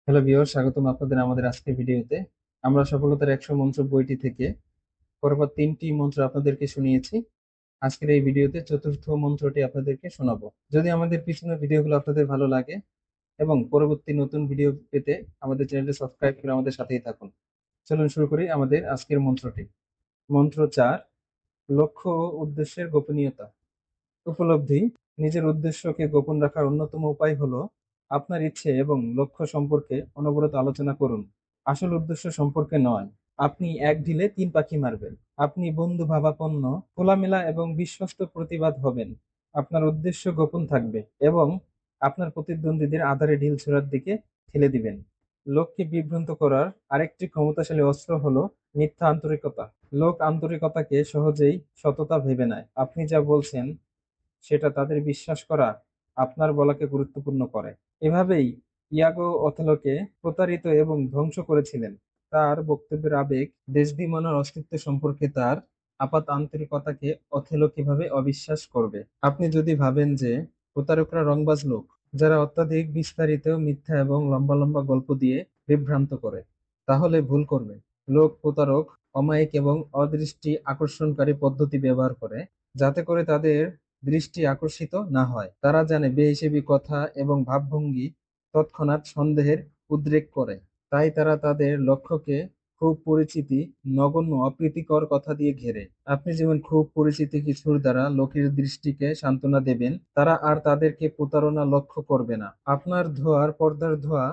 Hello viewer, স্বাগতম আপনাদের আমাদের আজকের ভিডিওতে। আমরা সফলতার 100 মন্ত্র বইটি থেকে পরপর 3টি মন্ত্র আপনাদেরকে শুনিয়েছি। আজকের এই ভিডিওতে চতুর্থ মন্ত্রটি আপনাদেরকে শোনাবো। যদি আমাদের পিছনের ভিডিওগুলো আপনাদের ভালো লাগে এবং পরবর্তী নতুন ভিডিও পেতে আমাদের চ্যানেলটি সাবস্ক্রাইব করে আমাদের সাথেই থাকুন। চলুন শুরু করি আমাদের আজকের মন্ত্রটি। মন্ত্র 4। লক্ষ্য ও উদ্দেশ্যের গোপনীয়তা। উপলব্ধি: নিজের উদ্দেশ্যকে গোপন রাখার অন্যতম উপায় হলো আপনার ইচ্ছে এবং লক্ষ্য সম্পর্কে অনবরত আলোচনা করুন। আসল উদ্দেশ্য সম্পর্কে নয়। আপনি এক ঢিলে তিন পাখি মারবেন। আপনি বন্ধু ভাবাপন্ন, খোলামেলা এবং বিশ্বস্ত প্রতিবাদ হবেন। আপনার উদ্দেশ্য গোপন থাকবে এবং আপনার প্রতিদ্বন্দ্বীদের আধারে ঢিল ছোড়ার দিকে ঠেলে দিবেন। লোককে বিভ্রান্ত করার আরেকটি ক্ষমতাশালী অস্ত্র হলো মিথ্যা আন্তরিকতা। লোক আন্তরিকতাকে সহজেই সততা ভেবে নেয়। আপনি যা বলছেন সেটা তাদের বিশ্বাস করা আপনার বলাকে গুরুত্বপূর্ণ করে। এভাবেই ইয়াগো অথেলোকে প্রতারিত এবং ধ্বংস করেছিলেন। তার বক্তব্যের আবেগ, দেশবিমানের অস্তিত্ব সম্পর্কে তার আপাত আন্তরিকতাকে অথেলো কিভাবে অবিশ্বাস করবে? আপনি যদি ভাবেন যে প্রতারকরা রংবাজ লোক, যারা অত্যাধিক বিস্তারিত, মিথ্যা এবং লম্বা লম্বা গল্প দিয়ে বিভ্রান্ত করে, তাহলে ভুল করবে। লোক প্রতারক অমায়িক এবং অদৃষ্টি আকর্ষণকারী পদ্ধতি ব্যবহার করে, যাতে করে তাদের দৃষ্টি আকর্ষিত না হয়। তারা জানে বেহিসেবি কথা এবং ভাবভঙ্গি তৎক্ষণাৎ সন্দেহের উদ্রেক করে। তাই তারা তাদের লক্ষ্যকে খুব পরিচিতি, নগণ্য, অপ্রীতিকর কথা দিয়ে ঘেরে। আপনি যেমন খুব পরিচিত কিছুর দ্বারা লোকের দৃষ্টিকে সান্ত্বনা দেবেন, তারা আর তাদেরকে প্রতারণা লক্ষ্য করবে না। আপনার ধোঁয়ার পর্দার ধোঁয়া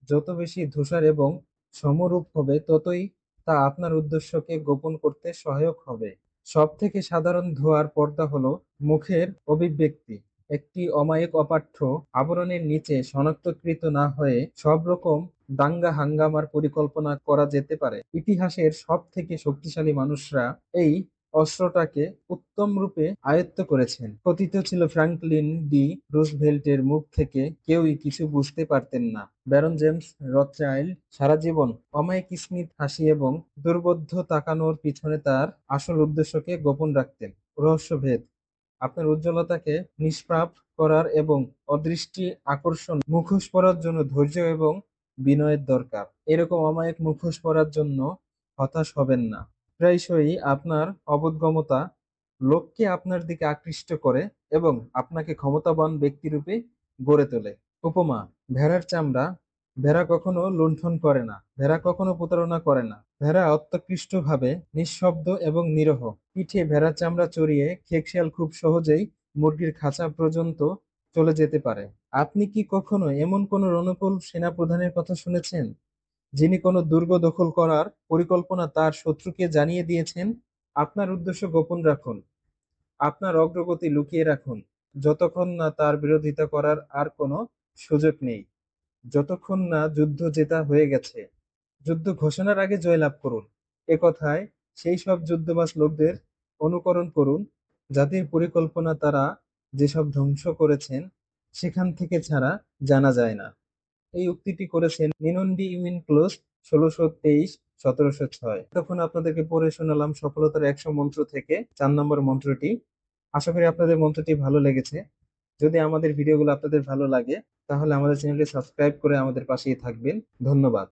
যত বেশি ধূসর এবং সমরূপ হবে, ততই তা আপনার উদ্দেশ্যকে গোপন করতে সহায়ক হবে। সবথেকে সাধারণ ধোঁয়ার পর্দা হলো মুখের অভিব্যক্তি। একটি অমায়িক অপাঠ্য আবরণের নিচে শনাক্তকৃত না হয়ে সব রকম দাঙ্গা হাঙ্গামার পরিকল্পনা করা যেতে পারে। ইতিহাসের সব থেকে শক্তিশালী মানুষরা এই অস্ত্রটাকে উত্তম রূপে আয়ত্ত করেছেন। কথিত ছিল ফ্রাঙ্কলিন ডি রুজভেল্টের মুখ থেকে কেউই কিছু বুঝতে পারতেন না। ব্যারন জেমস রথচাইল্ড সারা জীবন অমায়িক স্মিত হাসি এবং দুর্বোধ্য তাকানোর পিছনে তার আসল উদ্দেশ্যকে গোপন রাখতেন। রহস্যভেদ: আপনার উজ্জ্বলতাকে নিষ্পাপ করার এবং অদৃষ্টি আকর্ষণ মুখোশ পরার জন্য ধৈর্য এবং বিনয়ের দরকার। এরকম অমায়িক মুখোশ পরার জন্য হতাশ হবেন না। প্রায়শই আপনার অবোধগম্যতা লোককে আপনার দিকে আকৃষ্ট করে এবং আপনাকে ক্ষমতাবান ব্যক্তিরূপে গড়ে তোলে। উপমা: ভেড়ার চামড়া। ভেড়া কখনো লুণ্ঠন করে না, ভেড়া কখনো প্রতারণা করে না। ভেড়া অত্যকৃষ্টভাবে নিঃশব্দ এবং নিরহ। পিঠে ভেড়ার চামড়া চড়িয়ে খেকশিয়াল খুব সহজেই মুরগির খাঁচা পর্যন্ত চলে যেতে পারে। আপনি কি কখনো এমন কোনো রণকুল সেনাপ্রধানের কথা শুনেছেন, যিনি কোনো দুর্গ দখল করার পরিকল্পনা তার শত্রুকে জানিয়ে দিয়েছেন? আপনার উদ্দেশ্য গোপন রাখুন, আপনার অগ্রগতি লুকিয়ে রাখুন, যতক্ষণ না তার বিরোধিতা করার আর কোনো সুযোগ নেই। যতক্ষণ না যুদ্ধ জেতা হয়ে গেছে। যুদ্ধ ঘোষণার আগে জয়লাভ করুন। একথায় সেই সব যুদ্ধবাজ লোকদের অনুকরণ করুন, যাদের পরিকল্পনা তারা যেসব ধ্বংস করেছেন সেখান থেকে ছাড়া জানা যায় না। এই উক্তিটি করেছেন নিনন্ডি ইউইনক্লোজ, 1623-1706। তখন আপনাদেরকে পড়ে শোনালাম সফলতার 100 মন্ত্র থেকে 4 নম্বর মন্ত্রটি। আশা করি আপনাদের মন্ত্রটি ভালো লেগেছে। যদি আমাদের ভিডিওগুলো আপনাদের ভালো লাগে, তাহলে আমাদের চ্যানেলটি সাবস্ক্রাইব করে আমাদের পাশেই থাকবেন। ধন্যবাদ।